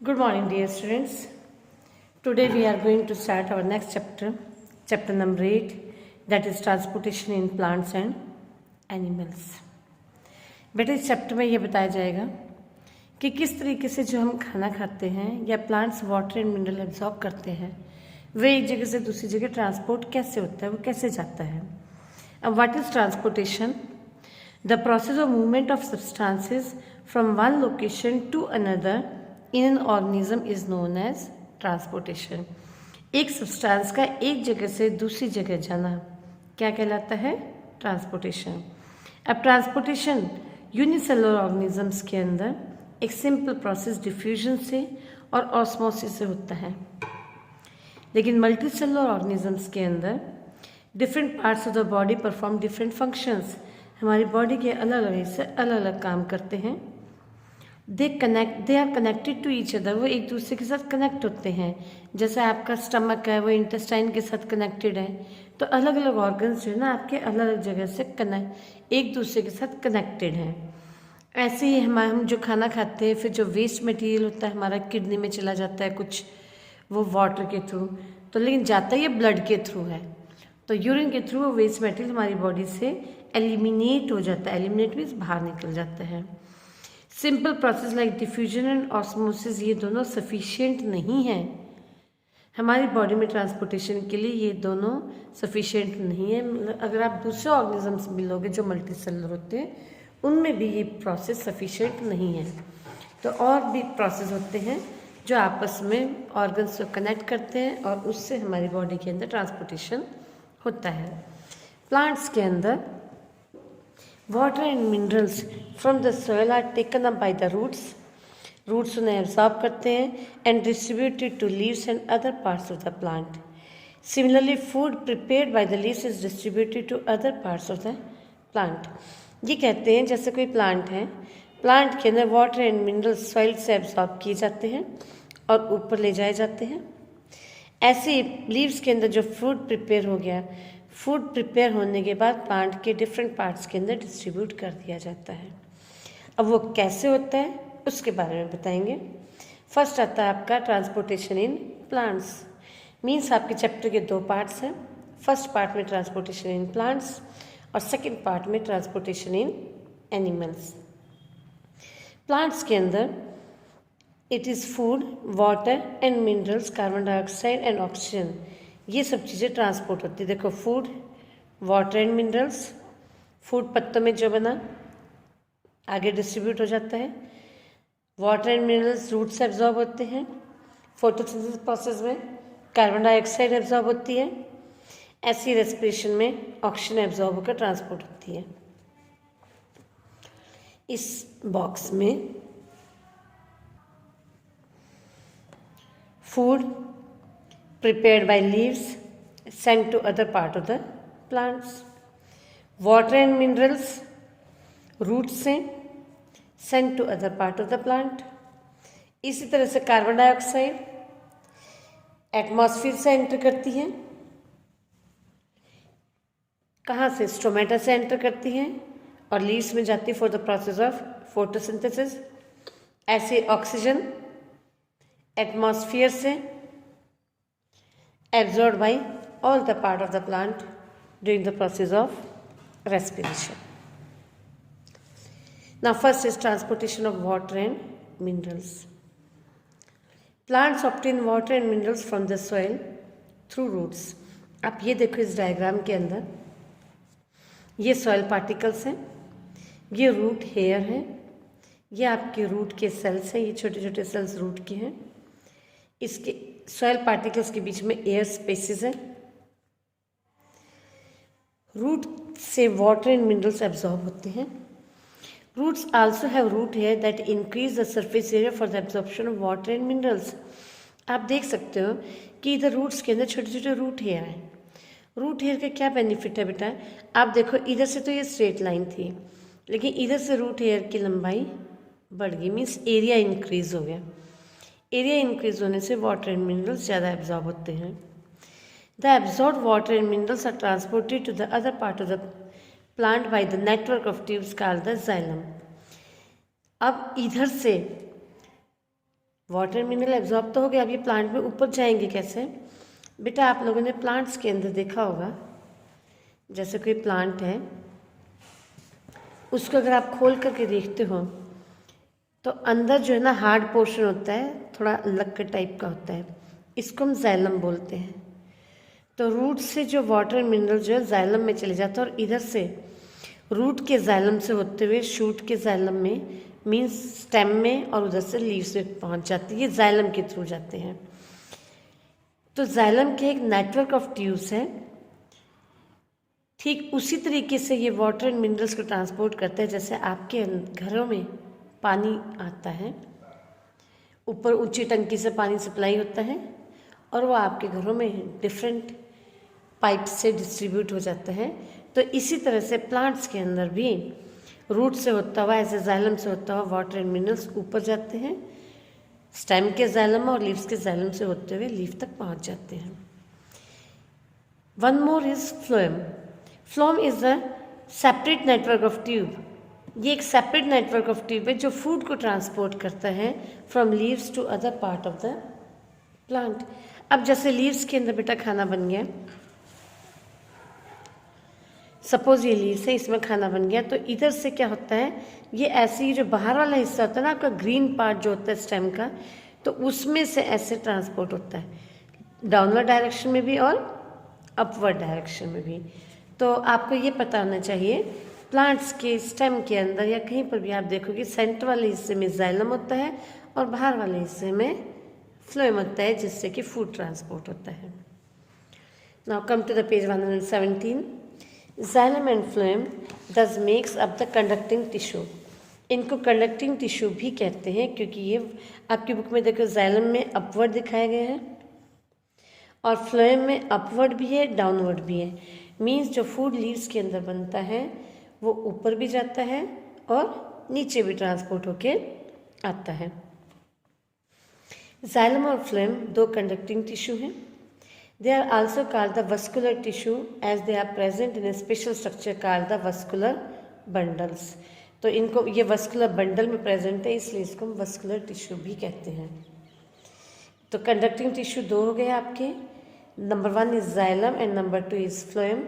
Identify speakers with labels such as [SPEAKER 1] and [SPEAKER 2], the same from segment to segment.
[SPEAKER 1] Good morning, dear students. Today we are going to start our next chapter, chapter number 8, that is transportation in plants and animals. बेटा इस chapter में ये बताया जाएगा कि किस तरीके से जो हम खाना खाते हैं या plants water and mineral absorb करते हैं वे एक जगह से दूसरी जगह ट्रांसपोर्ट कैसे होता है, वो कैसे जाता है. अब what is transportation? The process of movement of substances from one location to another in an organism is known as transportation. एक सब्सटेंस का एक जगह से दूसरी जगह जाना क्या कहलाता है? ट्रांसपोर्टेशन. अब ट्रांसपोर्टेशन यूनिसेलुलर ऑर्गेनिजम्स के अंदर एक सिंपल प्रोसेस डिफ्यूजन से और ऑस्मोसिस से होता है, लेकिन मल्टीसेलुलर ऑर्गेनिजम्स के अंदर different parts of the body perform different functions. हमारी बॉडी के अलग अलग हिस्से अलग अलग काम करते हैं. They are connected to each other. वो एक दूसरे के साथ कनेक्ट होते हैं. जैसे आपका स्टमक है वो इंटेस्टाइन के साथ कनेक्टेड है, तो अलग अलग ऑर्गन्स जो है ना आपके अलग अलग जगह से एक दूसरे के साथ कनेक्टेड हैं. ऐसे ही हम जो खाना खाते हैं, फिर जो वेस्ट मटेरियल होता है हमारा किडनी में चला जाता है कुछ, वो वाटर के थ्रू, तो लेकिन जाता ये ब्लड के थ्रू है. तो यूरिन के थ्रू वो वेस्ट मटेरियल हमारी बॉडी से एलिमिनेट हो जाता है. एलिमिनेट मीन्स बाहर निकल जाता है. Simple process like diffusion and osmosis ये दोनों सफिशिएंट नहीं है हमारी बॉडी में ट्रांसपोर्टेशन के लिए. ये दोनों सफिशिएंट नहीं है. मतलब अगर आप दूसरे ऑर्गेनिजम्स मिलोगे जो मल्टी सेलुलर होते हैं, उनमें भी ये प्रोसेस सफिशिएंट नहीं है. तो और भी प्रोसेस होते हैं जो आपस में ऑर्गन्स को कनेक्ट करते हैं और उससे हमारी बॉडी के अंदर ट्रांसपोर्टेशन होता है. प्लांट्स के अंदर water and minerals from the soil are taken up by the roots. Roots उन्हें एब्जॉर्ब करते हैं and distributed to leaves and other parts of the plant. Similarly food prepared by the leaves is distributed to other parts of the plant. ये कहते हैं जैसे कोई plant है, plant के अंदर वाटर एंड मिनरल्स सॉइल से एब्जॉर्ब किए जाते हैं और ऊपर ले जाए जाते हैं. ऐसे लीव्स के अंदर जो फूड प्रिपेयर हो गया, फूड प्रिपेयर होने के बाद प्लांट के डिफरेंट पार्ट्स के अंदर डिस्ट्रीब्यूट कर दिया जाता है. अब वो कैसे होता है उसके बारे में बताएंगे. फर्स्ट आता है आपका ट्रांसपोर्टेशन इन प्लांट्स. मीन्स आपके चैप्टर के दो पार्ट्स हैं. फर्स्ट पार्ट में ट्रांसपोर्टेशन इन प्लांट्स और सेकेंड पार्ट में ट्रांसपोर्टेशन इन एनिमल्स. प्लांट्स के अंदर it is food, water and minerals, carbon dioxide and oxygen, ये सब चीज़ें ट्रांसपोर्ट होती है. देखो food, water and minerals, food पत्तों में जो बना आगे डिस्ट्रीब्यूट हो जाता है. वाटर एंड मिनरल्स रूट से एब्जॉर्ब होते हैं. फोटोसिंथेसिस प्रोसेस में कार्बन डाइऑक्साइड एब्जॉर्ब होती है. ऐसी रेस्पिरेशन में ऑक्सीजन एब्जॉर्ब होकर ट्रांसपोर्ट होती है. इस बॉक्स में food prepared by leaves sent to other part of the plants. Water and minerals roots से sent to other part of the plant. इसी तरह से कार्बन डाइऑक्साइड एटमॉस्फेयर से एंटर करती है. कहाँ से? स्टोमेटा से एंटर करती है और लीव्स में जाती है for the process of photosynthesis. ऐसे ऑक्सीजन एटमॉस्फेयर से absorbed by all the part of the plant during the process of respiration. Now first is transportation of water and minerals. Plants obtain water and minerals from the soil through roots. आप ये देखो इस diagram के अंदर ये soil particles हैं, ये root hair है, ये आपके रूट के सेल्स हैं, ये छोटे छोटे सेल्स रूट के हैं. इसके सॉइल पार्टिकल्स के बीच में एयर स्पेसेस हैं. रूट से वाटर एंड मिनरल्स एब्जॉर्ब होते हैं. Roots also have root hair that increase the surface area for the absorption of water and minerals. आप देख सकते हो कि इधर रूट्स के अंदर छोटे छोटे रूट हेयर हैं. रूट हेयर का क्या बेनिफिट है बेटा? आप देखो इधर से तो ये स्ट्रेट लाइन थी, लेकिन इधर से रूट हेयर की लंबाई बढ़ गई, मीन्स एरिया इंक्रीज हो गया. एरिया इंक्रीज होने से वाटर एंड मिनरल्स ज़्यादा एब्जॉर्ब होते हैं. The absorb water and minerals are transported to the other part of the plant by the network of tubes called the xylem. अब इधर से वाटर मिनरल एब्जॉर्ब तो हो गया, अब ये प्लांट में ऊपर जाएंगे कैसे? बेटा आप लोगों ने प्लांट्स के अंदर देखा होगा, जैसे कोई प्लांट है, उसको अगर आप खोल करके देखते हो तो अंदर जो है ना हार्ड पोर्शन होता है, थोड़ा लक्कड़ टाइप का होता है, इसको हम जाइलम बोलते हैं। तो रूट से जो वाटर मिनरल जो है जाइलम में चले जाता है और इधर से रूट के जाइलम से होते हुए शूट के जाइलम में, मीन्स स्टेम में, और उधर से लीव्स में पहुंच जाती है। ये जाइलम के थ्रू जाते हैं। तो जाइलम के एक नेटवर्क ऑफ ट्यूब्स है। ठीक उसी तरीके से ये वाटर एंड मिनरल्स को ट्रांसपोर्ट करते हैं जैसे आपके घरों में पानी आता है, ऊपर ऊंची टंकी से पानी सप्लाई होता है और वो आपके घरों में डिफरेंट पाइप से डिस्ट्रीब्यूट हो जाता है। तो इसी तरह से प्लांट्स के अंदर भी रूट से होता हुआ, ऐसे जाइलम से होता हुआ वाटर एंड मिनरल्स ऊपर जाते हैं, स्टेम के जाइलम और लीव्स के जाइलम से होते हुए लीफ तक पहुंच जाते हैं। One more is phloem. Phloem is a separate network of tube. ये एक सेपरेट नेटवर्क ऑफ ट्यूब है जो फूड को ट्रांसपोर्ट करता है from leaves to other part of the plant. अब जैसे लीव्स के अंदर बेटा खाना बन गया, सपोज ये लीव्स है, इसमें खाना बन गया, तो इधर से क्या होता है, ये ऐसे ही जो बाहर वाला हिस्सा होता है ना आपका ग्रीन पार्ट जो होता है स्टेम का, तो उसमें से ऐसे ट्रांसपोर्ट होता है डाउनवर्ड डायरेक्शन में भी और अपवर्ड डायरेक्शन में भी। तो आपको ये पता होना चाहिए प्लांट्स के स्टेम के अंदर या कहीं पर भी आप देखोगे सेंटर वाले हिस्से में जाइलम होता है और बाहर वाले हिस्से में फ्लोएम होता है, जिससे कि फूड ट्रांसपोर्ट होता है। Now come to the page 117। Xylem and phloem thus makes up the conducting tissue. इनको कंडक्टिंग टिश्यू भी कहते हैं क्योंकि ये आपकी बुक में देखो जाइलम में अपवर्ड दिखाया गया है और फ्लोएम में अपवर्ड भी है, डाउनवर्ड भी है। मीन्स जो फूड लीव्स के अंदर बनता है वो ऊपर भी जाता है और नीचे भी ट्रांसपोर्ट होके आता है। जाइलम और फ्लोएम दो कंडक्टिंग टिश्यू हैं। They are also called the vascular tissue as they are present in a special structure called the vascular bundles. तो इनको ये वस्कुलर बंडल में प्रेजेंट है, इसलिए इसको हम वस्कुलर टिश्यू भी कहते हैं। तो कंडक्टिंग टिश्यू दो हो गए आपके, number 1 is xylem and number 2 is phloem.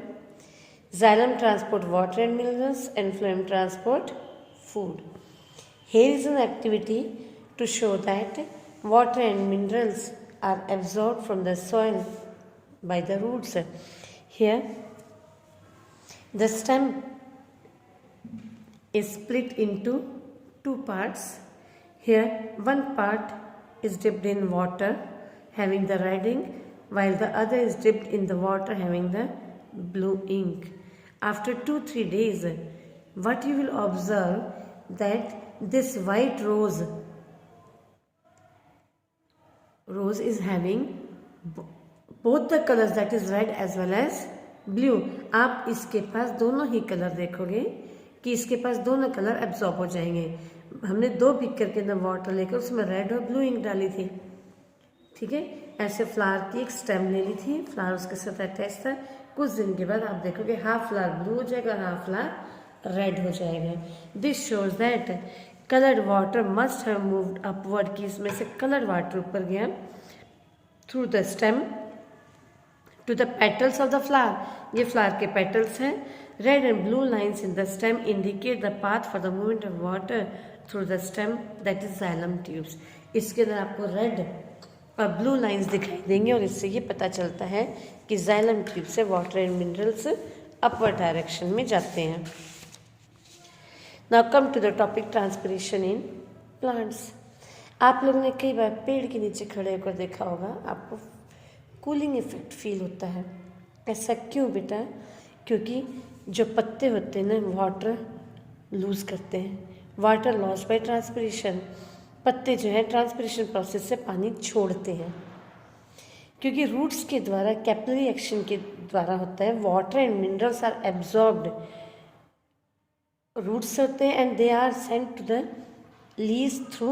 [SPEAKER 1] Xylem transport water and minerals and phloem transport food. Here is an activity to show that water and minerals are absorbed from the soil by the roots. Here the stem is split into two parts. Here one part is dipped in water having the red ink while the other is dipped in the water having the blue ink. After 2-3 days, what you will observe that this white rose is having both the colors, that is red as well as blue. आप इसके पास दोनों ही colour देखोगे कि इसके पास दोनों colour absorb हो जाएंगे। हमने 2 बीकर के अंदर वाटर लेकर उसमें रेड और ब्लू इंक डाली थी, ठीक है। ऐसे फ्लावर की एक स्टेम ले ली थी, फ्लावर उसके साथ अटैच था। कुछ दिन के बाद आप देखोगे हाफ फ्लावर ब्लू हो जाएगा और हाफ फ्लावर रेड हो जाएगा। This shows that coloured water must have moved upward, कि इसमें से कलर्ड वाटर ऊपर गया through the stem to the petals of the flower. ये फ्लावर के पेटल्स हैं। Red and blue lines in the stem indicate the path for the movement of water through the stem, that is xylem tubes. इसके अंदर आपको red और blue lines दिखाई देंगे और इससे ये पता चलता है कि जाइलम ट्यूब से water and minerals upward direction में जाते हैं। Now come to the topic transpiration in plants. आप लोग ने कई बार पेड़ के नीचे खड़े होकर देखा होगा, आपको कूलिंग इफेक्ट फील होता है। ऐसा क्यों बेटा? क्योंकि जो पत्ते होते हैं ना वाटर लूज करते हैं, वाटर लॉस बाय ट्रांसपिरेशन। पत्ते जो है ट्रांसपिरेशन प्रोसेस से पानी छोड़ते हैं, क्योंकि रूट्स के द्वारा कैपिलरी एक्शन के द्वारा होता है। Water and minerals are absorbed, roots होते हैं and they are sent to the leaves through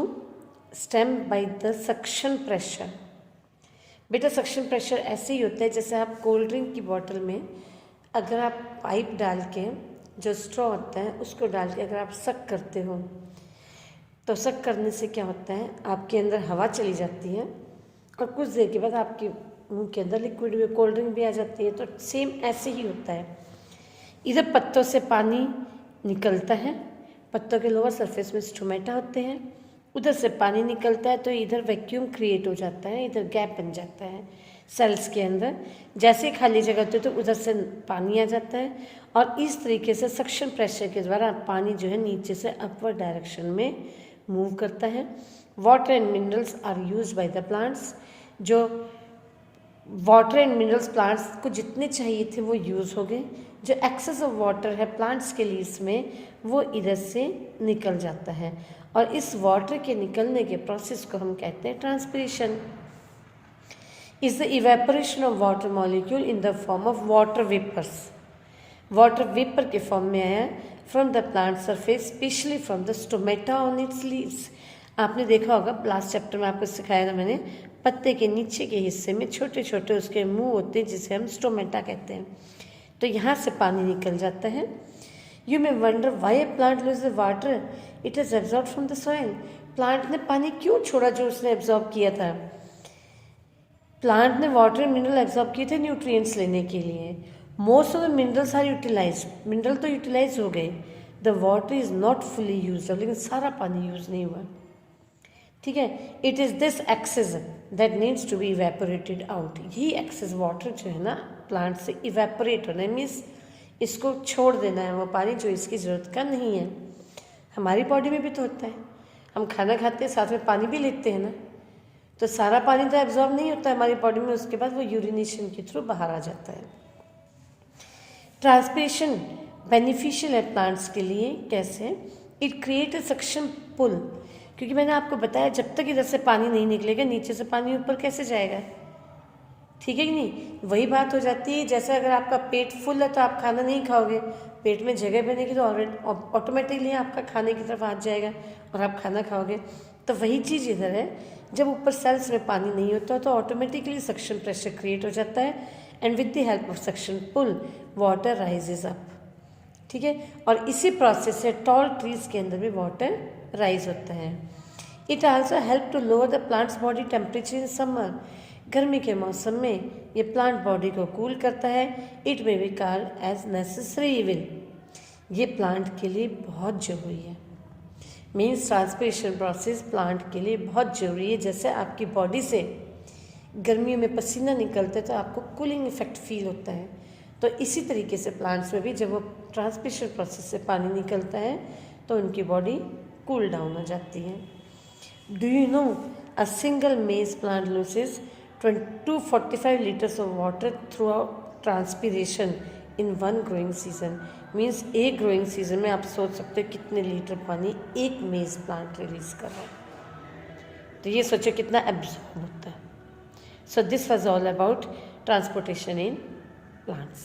[SPEAKER 1] stem by the suction pressure. बेटा सक्शन प्रेशर ऐसे ही होता है जैसे आप कोल्ड ड्रिंक की बोतल में अगर आप पाइप डाल के, जो स्ट्रॉ होता है उसको डाल के अगर आप सक करते हो तो सक करने से क्या होता है, आपके अंदर हवा चली जाती है और कुछ देर के बाद आपके मुंह के अंदर लिक्विड भी, कोल्ड ड्रिंक भी आ जाती है। तो सेम ऐसे ही होता है। इधर पत्तों से पानी निकलता है, पत्तों के लोअर सरफेस में स्टोमेटा होते हैं, उधर से पानी निकलता है तो इधर वैक्यूम क्रिएट हो जाता है, इधर गैप बन जाता है सेल्स के अंदर। जैसे खाली जगह होती है तो उधर से पानी आ जाता है और इस तरीके से सक्शन प्रेशर के द्वारा पानी जो है नीचे से अपवर्ड डायरेक्शन में मूव करता है। Water and minerals are used by the plants. जो वाटर एंड मिनरल्स प्लांट्स को जितने चाहिए थे वो यूज़ हो गए। जो एक्सेस ऑफ वाटर है प्लांट्स के लिए इसमें, वो इधर से निकल जाता है और इस वाटर के निकलने के प्रोसेस को हम कहते हैं transpiration. Is the evaporation of water molecule in the form of water vapours. Water vapour के फॉर्म में आया from the plant surface, specially from the stomata on its leaves. आपने देखा होगा लास्ट चैप्टर में आपको सिखाया था मैंने, पत्ते के नीचे के हिस्से में छोटे छोटे उसके मुंह होते हैं जिसे हम स्टोमेटा कहते हैं। तो यहाँ से पानी निकल जाता है। You may wonder why A plant lose the water it is absorb from the soil. Plant ने पानी क्यों छोड़ा जो उसने एब्जॉर्ब किया था? प्लांट ने वाटर मिनरल एब्जॉर्ब किए थे न्यूट्रिएंट्स लेने के लिए। Most of the minerals are utilise, mineral तो यूटिलाइज हो गए, the water is not fully use, लेकिन सारा पानी यूज नहीं हुआ। ठीक है, it is this excess that needs to be evaporated out. यही एक्सेस वाटर जो है ना प्लांट से इवेपोरेट होना है, मीन्स इसको छोड़ देना है वो पानी जो इसकी ज़रूरत का नहीं है। हमारी बॉडी में भी तो होता है, हम खाना खाते हैं साथ में पानी भी लेते हैं ना, तो सारा पानी तो एब्जॉर्ब नहीं होता है हमारी बॉडी में, उसके बाद वो यूरिनेशन के थ्रू बाहर आ जाता है। ट्रांसपिरेशन बेनिफिशियल है प्लांट्स के लिए। कैसे? इट क्रिएट अ सक्शन पुल, क्योंकि मैंने आपको बताया जब तक इधर से पानी नहीं निकलेगा नीचे से पानी ऊपर कैसे जाएगा? ठीक है कि नहीं? वही बात हो जाती है जैसे अगर आपका पेट फुल है तो आप खाना नहीं खाओगे, पेट में जगह बनेगी तो ऑटोमेटिकली आपका खाने की तरफ हाथ जाएगा और आप खाना खाओगे। तो वही चीज़ इधर है, जब ऊपर सेल्स में पानी नहीं होता तो ऑटोमेटिकली सक्शन प्रेशर क्रिएट हो जाता है and with the help of suction pull water rises up. ठीक है, और इसी प्रोसेस से टॉल ट्रीज के अंदर भी वाटर राइज होता है। It also help to lower the plants body temperature in summer. गर्मी के मौसम में ये प्लांट बॉडी को कूल करता है। It may be called as necessary evil. ये प्लांट के लिए बहुत जरूरी है। मीन्स ट्रांसपिरेशन प्रोसेस प्लांट के लिए बहुत जरूरी है। जैसे आपकी बॉडी से गर्मियों में पसीना निकलता है तो आपको कूलिंग इफेक्ट फील होता है, तो इसी तरीके से प्लांट्स में भी जब वो ट्रांसपिरेशन प्रोसेस से पानी निकलता है तो उनकी बॉडी कूल डाउन हो जाती है। Do you know a single maize plant loses 245 litres of water throughout transpiration in one growing season. Means एक ग्रोइंग सीजन में आप सोच सकते हो कितने लीटर पानी एक मेज प्लांट रिलीज कर रहा है। तो ये सोचो कितना एब्जॉर्ब होता है। So this was all about transportation in plants.